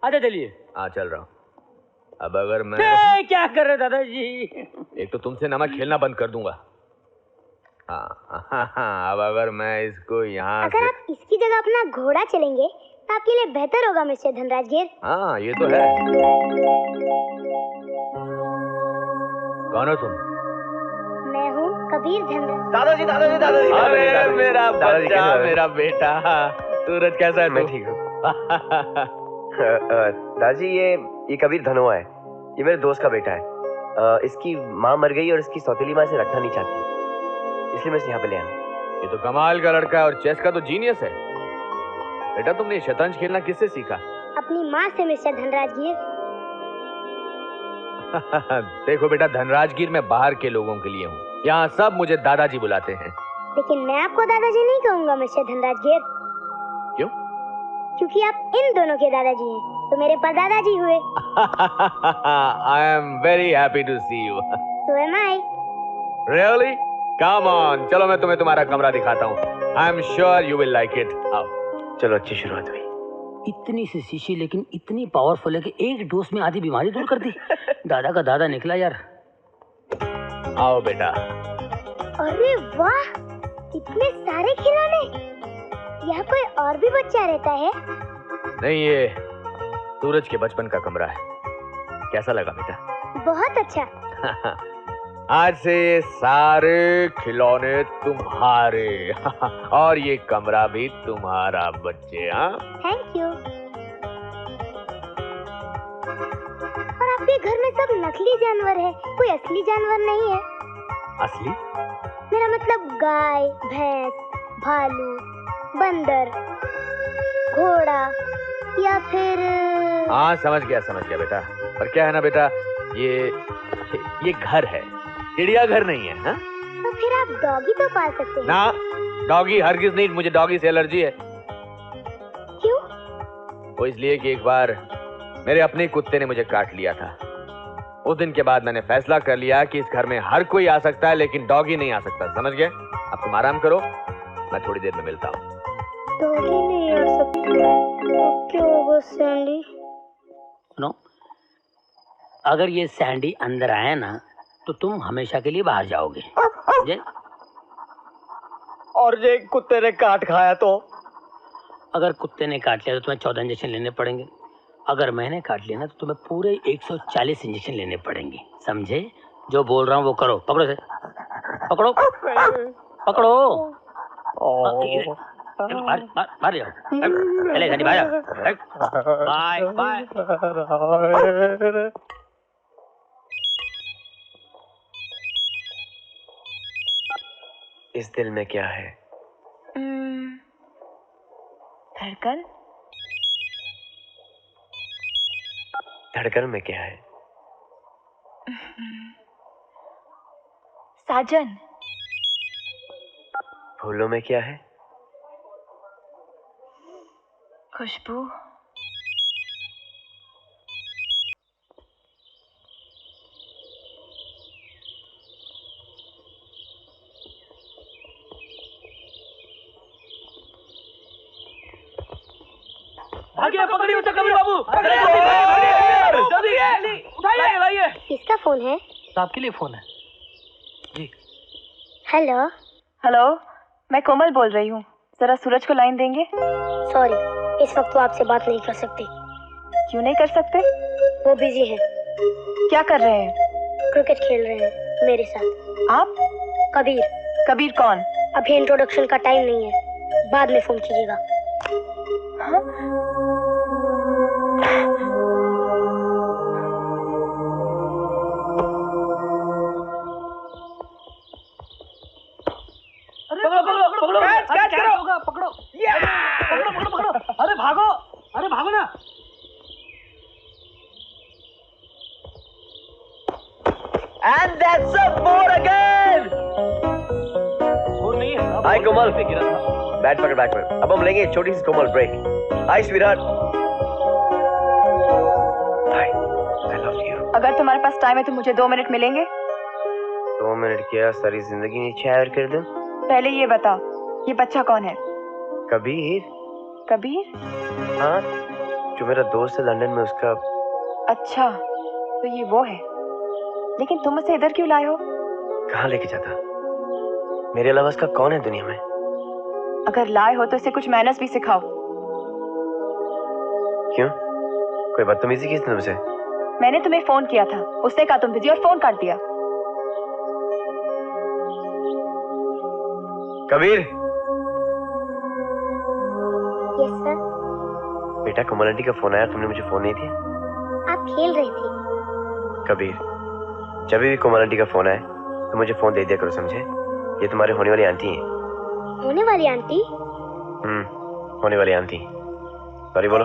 आते चलिए। हाँ चल रहा हूँ। अब अगर मैं क्या कर रहे दादाजी? एक तो तुमसे नमक खेलना बंद कर दूंगा। हाँ, अब अगर मैं इसको यहाँ अगर आप इसकी जगह अपना घोड़ा चलेंगे तो आपके लिए बेहतर होगा मिस्टर धनराजगीर। हाँ ये तो है। कौन हो तुम? मैं हूँ कबीर धनराज। दादाजी दादाजी दादाजी। अरे मेरा बच्चा, मेरा बेटा। सूरज कैसा है? मैं ठीक हूँ। दादाजी ये कबीर धनोआ है। ये मेरे दोस्त का बेटा है। इसकी माँ मर गई और इसकी सौतेली माँ इसे रखना नहीं चाहती, इसलिए मैं इसे यहाँ पे ले आया। ये तो कमाल का लड़का है और चेस का तो जीनियस है। बेटा तुमने शतरंज खेलना किससे सीखा? अपनी माँ से मिस्टर धनराजगीर। देखो बेटा, धनराजगीर में बाहर के लोगों के लिए हूँ। यहाँ सब मुझे दादाजी बुलाते हैं। लेकिन मैं आपको दादाजी नहीं कहूँगा मिस्टर धनराजगीर। क्यों? क्योंकि आप इन दोनों के दादाजी हैं, तो मेरे परदादाजी हुए। I am very happy to see you. So am I. Really? Come on, चलो मैं तुम्हें तुम्हारा कमरा दिखाता हूँ। I am sure you will like it. आओ। चलो अच्छी शुरुआत हुई। इतनी सी शीशी लेकिन इतनी पावरफुल है कि एक डोज में आधी बीमारी दूर कर दी। दादा का दादा निकला यार। आओ बेटा। अरे वाह, इतने सारे खिलौने। यहाँ कोई और भी बच्चा रहता है? नहीं, ये सूरज के बचपन का कमरा है। कैसा लगा बेटा? बहुत अच्छा। आज से ये सारे खिलौने तुम्हारे और ये कमरा भी तुम्हारा बच्चे। हाँ, थैंक यू। और आपके घर में सब नकली जानवर है, कोई असली जानवर नहीं है? असली? मेरा मतलब गाय, भैंस, भालू, बंदर, घोड़ा या फिर। हाँ समझ गया बेटा। पर क्या है ना बेटा, ये घर है, चिड़िया घर नहीं है। हाँ? तो फिर आप डॉगी तो पाल सकते हैं ना, डॉगी हरगिज नहीं, मुझे डॉगी से एलर्जी है। क्यों? वो इसलिए कि एक बार मेरे अपने कुत्ते ने मुझे काट लिया था। उस दिन के बाद मैंने फैसला कर लिया कि इस घर में हर कोई आ सकता है लेकिन डॉगी नहीं आ सकता। समझ गए? अब तुम आराम करो, मैं थोड़ी देर में मिलता हूँ। डॉगी नहीं आ सकता? क्या होगा सैंडी? सुनो, अगर ये सैंडी अंदर आया ना तो तुम हमेशा के लिए बाहर जाओगे। और ये कुत्ते ने काट खाया तो? अगर कुत्ते ने काट लिया तो तुम्हें 14 इंजेक्शन लेने पड़ेंगे। अगर मैंने काट लिया ना तो तुम्हें पूरे 140 इंजेक्शन लेने पड़ेंगे। समझे? जो बोल रहा हूँ वो करो। पकड़ो से, पकड़ो पकड़ो। बाहर जाओ। चले गाड़ी बाहर जाओ। Bye bye. इस दिल में क्या है? धड़कन। धड़कन में क्या है? साजन। फूलों में क्या है? खुशबू। भागिए, पकड़िए उसे कबीर बाबू। जल्दी उठाइए। किसका फोन है? आपके लिए फोन है जी। हेलो। हेलो, मैं कोमल बोल रही हूँ। जरा सूरज को लाइन देंगे? सॉरी, इस वक्त वो आपसे बात नहीं कर सकती। क्यों नहीं कर सकते? वो बिजी है। क्या कर रहे हैं? क्रिकेट खेल रहे हैं मेरे साथ। आप? कबीर। कबीर कौन? अभी इंट्रोडक्शन का टाइम नहीं है, बाद में फोन कीजिएगा। हाँ? पकड़ो। अरे भागो ना। And that's a four again. नहीं है। हाय कोमल। बैट पकड़। अब हम लेंगे छोटी सी commercial break. Hi sweetheart. Hi, I love you. अगर तुम्हारे पास टाइम है तो मुझे 2 मिनट मिलेंगे? 2 मिनट क्या, सारी जिंदगी नीचे आयर कर दूं? पहले ये बताओ, ये बच्चा कौन है? कबीर। कबीर? हाँ, जो मेरा दोस्त है लंदन में, उसका। अच्छा, तो ये वो है। लेकिन तुम उसे इधर क्यों लाए हो? कहाँ लेके जाता? मेरे अलावा उसका कौन है दुनिया में? अगर लाए हो तो इसे कुछ मैनर्स भी सिखाओ। क्यों? कोई बदतमीजी की इसने तुमसे? मैंने तुम्हें फोन किया था, उसने कहा तुम बिजी और फोन काट दिया। कबीर। Yes sir. बेटा, कोमल आंटी का फोन आया, तुमने मुझे फोन नहीं दिया। आप खेल रही थी। कबीर, जब भी कोमल आंटी का फोन आए तो मुझे फोन दे दिया करो, समझे? ये तुम्हारी होने वाली आंटी है। होने वाली आंटी? होने वाली आंटी। सॉरी बोलो।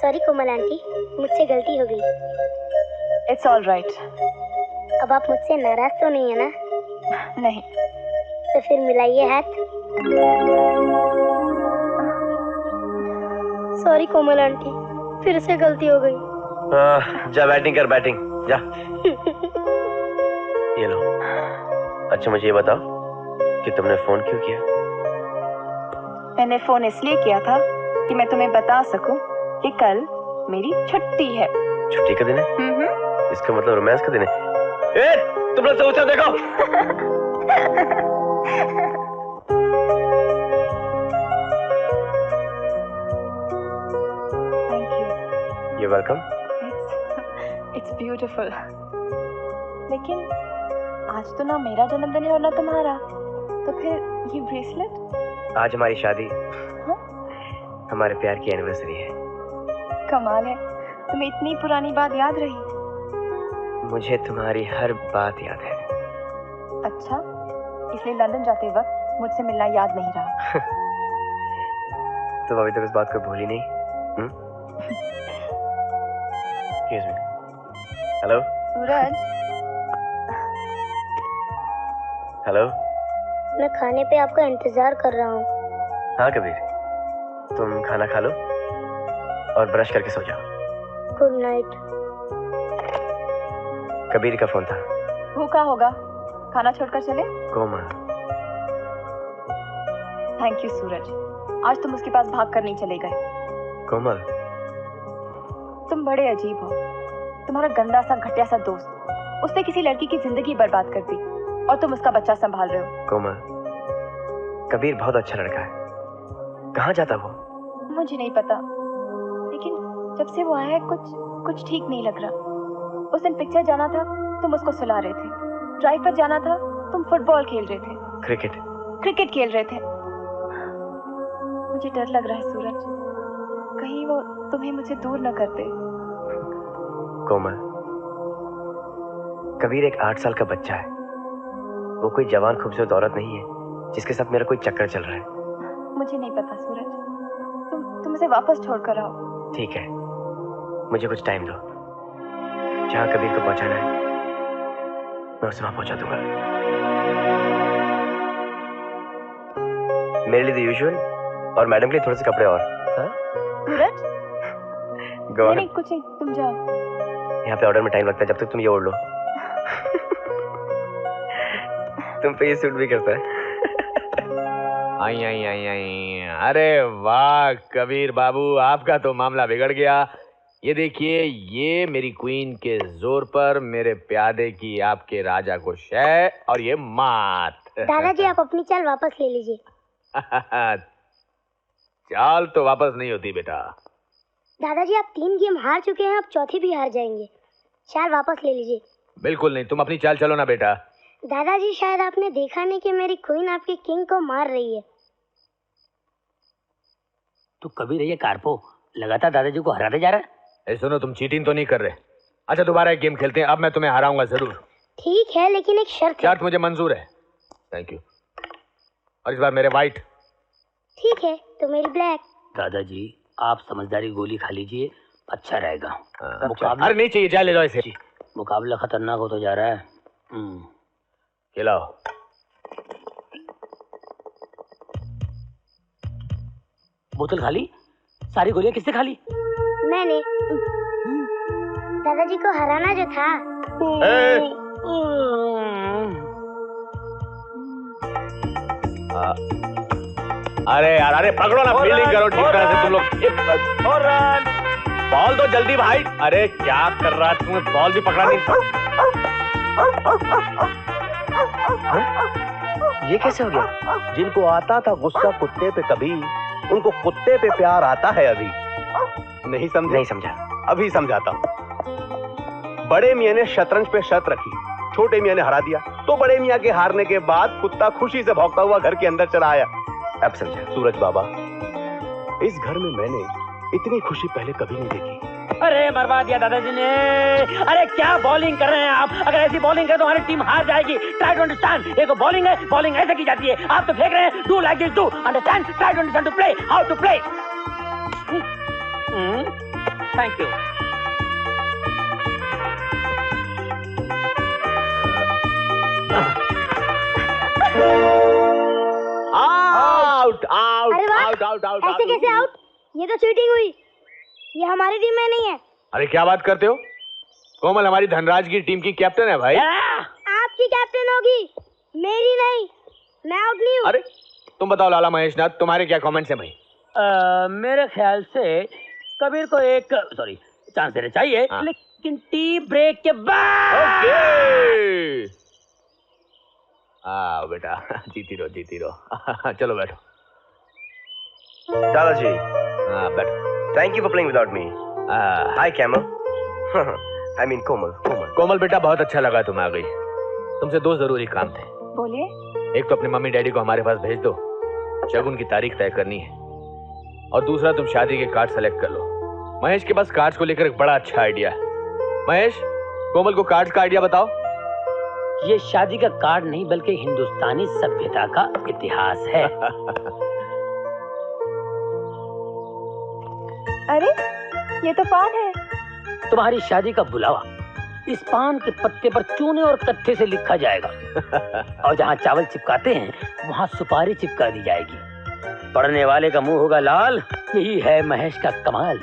सॉरी कोमल आंटी, मुझसे गलती हो गई। It's all right. अब आप मुझसे नाराज तो नहीं है ना? नहीं। तो फिर मिलाइए हाथ। सॉरी कोमल आंटी, फिर से गलती हो गई। जा बैटिंग कर, बैटिंग जा। ये लो। अच्छा मुझे ये बताओ कि तुमने फोन क्यों किया? मैंने फोन इसलिए किया था कि मैं तुम्हें बता सकूं कि कल मेरी छुट्टी है। छुट्टी का दिन है? इसका मतलब रोमांस का दिन है। ए, तुम लोग सोचो, देखो। Thank you. You're welcome. It's beautiful. लेकिन आज तो ना मेरा जन्मदिन है और ना तुम्हारा, तो फिर ये ब्रेसलेट? आज हमारी शादी, हाँ? हमारे प्यार की एनिवर्सरी है। कमाल है, तुम्हें इतनी पुरानी बात याद रही। मुझे तुम्हारी हर बात याद है। अच्छा, इसलिए लंदन जाते वक्त मुझसे मिलना याद नहीं रहा। तुम अभी तक इस बात को भूली नहीं? Excuse me. हेलो सूरज। हेलो। मैं खाने पे आपका इंतजार कर रहा हूँ। हाँ कबीर, तुम खाना खा लो और ब्रश करके सो जाओ। Good night. कबीर का फोन था। भूखा होगा, खाना छोड़कर चले। कोमल। थैंक यू सूरज, आज तुम उसके पास भाग कर नहीं चले गए। कोमल, तुम बड़े अजीब हो। तुम्हारा गंदा सा घटिया सा दोस्त, उसने किसी लड़की की जिंदगी बर्बाद कर दी और तुम उसका बच्चा संभाल रहे हो। कोमल, कबीर बहुत अच्छा लड़का है। कहाँ जाता वो? मुझे नहीं पता, लेकिन जब से वो आया है कुछ ठीक नहीं लग रहा। उस दिन पिक्चर जाना था, तुम उसको सुला रहे थे। ड्राइव पर जाना था, तुम फुटबॉल खेल रहे थे। क्रिकेट खेल रहे थे। मुझे डर लग रहा है सूरज, कहीं वो तुम्हें मुझसे दूर न कर दे। कोमल, कबीर एक 8 साल का बच्चा है। वो कोई जवान खूबसूरत औरत नहीं है जिसके साथ मेरा कोई चक्कर चल रहा है। मुझे नहीं पता सूरज, तुम उसे वापस छोड़कर आओ। ठीक है, मुझे कुछ टाइम दो। जहाँ कबीर को पहुंचाना है मैं उसे वहां पहुंचा दूंगा। मेरे लिए द यूजुअल और मैडम के लिए थोड़े से कपड़े और। सूरज, Go on. नहीं कुछ नहीं, तुम जाओ। यहाँ पे ऑर्डर में टाइम लगता है, जब तक तुम ये ओढ़ लो। तुम पे ये सूट भी करता है। आई आई आई आई, अरे वाह कबीर बाबू, आपका तो मामला बिगड़ गया। ये देखिए, ये मेरी क्वीन के जोर पर मेरे प्यादे की आपके राजा को शय और ये मात। दादाजी आप अपनी चाल वापस ले लीजिए। चाल तो वापस नहीं होती बेटा। दादाजी आप 3 गेम हार चुके हैं, आप चौथी भी हार जाएंगे। चाल वापस ले लीजिए। बिल्कुल नहीं, तुम अपनी चाल चलो ना बेटा। दादाजी शायद आपने देखा नहीं कि मेरी क्वीन आपके किंग को मार रही है। तू कभी रही है कारपो, लगातार दादाजी को हराते जा रहा है। सुनो, तुम चीटिंग तो नहीं कर रहे? अच्छा दोबारा एक गेम खेलते हैं, अब मैं तुम्हें हराऊंगा जरूर। ठीक है, लेकिन एक शर्त है। शर्त मुझे मंजूर है। Thank you. और इस बार मेरे वाइट। ठीक है, तो मेरी ब्लैक। दादाजी आप समझदारी गोली खा लीजिए, अच्छा रहेगा। अरे नहीं चाहिए, जा ले लो ऐसे। मुकाबला खतरनाक होता जा रहा है। खिलाओ। बोतल खाली? सारी गोलियां किससे खाली? मैंने। दादाजी को हराना जो था। अरे यार, अरे पकड़ो ना, फील्डिंग करो ठीक तरह से तुम लोग। और रन, बॉल दो जल्दी भाई। अरे क्या कर रहा है, तुम्हें बॉल भी पकड़ा नहीं। ये कैसे हो गया? जिनको आता था गुस्सा कुत्ते पे कभी, उनको कुत्ते पे प्यार आता है अभी। नहीं समझे? नहीं समझा। अभी समझाता हूँ। बड़े मियाँ ने शतरंज पे शर्त रखी, छोटे मियाँ ने हरा दिया, तो बड़े मियाँ के हारने के बाद कुत्ता खुशी से भौंकता हुआ घर के अंदर चला आया। अब समझा। सूरज बाबा, इस घर में मैंने इतनी खुशी पहले कभी नहीं देखी। अरे बर्बाद दिया दादाजी ने। अरे क्या बॉलिंग कर रहे हैं आप? अगर ऐसी बॉलिंग करें तो हमारी टीम हार जाएगी। Try to understand. एक बॉलिंग है, बॉलिंग ऐसे की जाती है। आप तो फेंक रहे हैं। Do like this, do understand, try to understand, to play, how to play. Thank you. Out out अरे वाह, आउट आउट आउट। ऐसे कैसे आउट? ये तो चीटिंग हुई। ये हमारी टीम में नहीं है। अरे क्या बात करते हो? कोमल हमारी धनराज की टीम की कैप्टन है भाई। आपकी कैप्टन होगी, मेरी नहीं। मैं आउट नहीं हूँ। अरे तुम बताओ लाला महेशनाथ, तुम्हारे क्या कमेंट्स हैं भाई? मेरे ख्याल से कबीर को एक चांस देना चाहिए, हाँ। लेकिन टी ब्रेक के बाद। ओके। हाँ बेटा, जीती रहो। चलो बैठो। दादाजी, हाँ बैठो। Thank you for playing without me. Hi camel. I mean Komal. Komal बेटा, बहुत अच्छा लगा तुम आ गई। तुमसे 2 जरूरी काम थे। बोलिए। एक तो अपने मम्मी डैडी को हमारे पास भेज दो, शगुन की तारीख तय करनी है। और दूसरा, तुम शादी के कार्ड सेलेक्ट कर लो। महेश के पास कार्ड्स को लेकर एक बड़ा अच्छा आइडिया है। महेश, कोमल को कार्ड्स का आइडिया बताओ। ये शादी का कार्ड नहीं बल्कि हिंदुस्तानी सभ्यता का इतिहास है। अरे ये तो पान है। तुम्हारी शादी का बुलावा इस पान के पत्ते पर चूने और कत्थे से लिखा जाएगा। और जहाँ चावल चिपकाते हैं वहाँ सुपारी चिपका दी जाएगी। पढ़ने वाले का मुंह होगा लाल। यही है महेश का कमाल।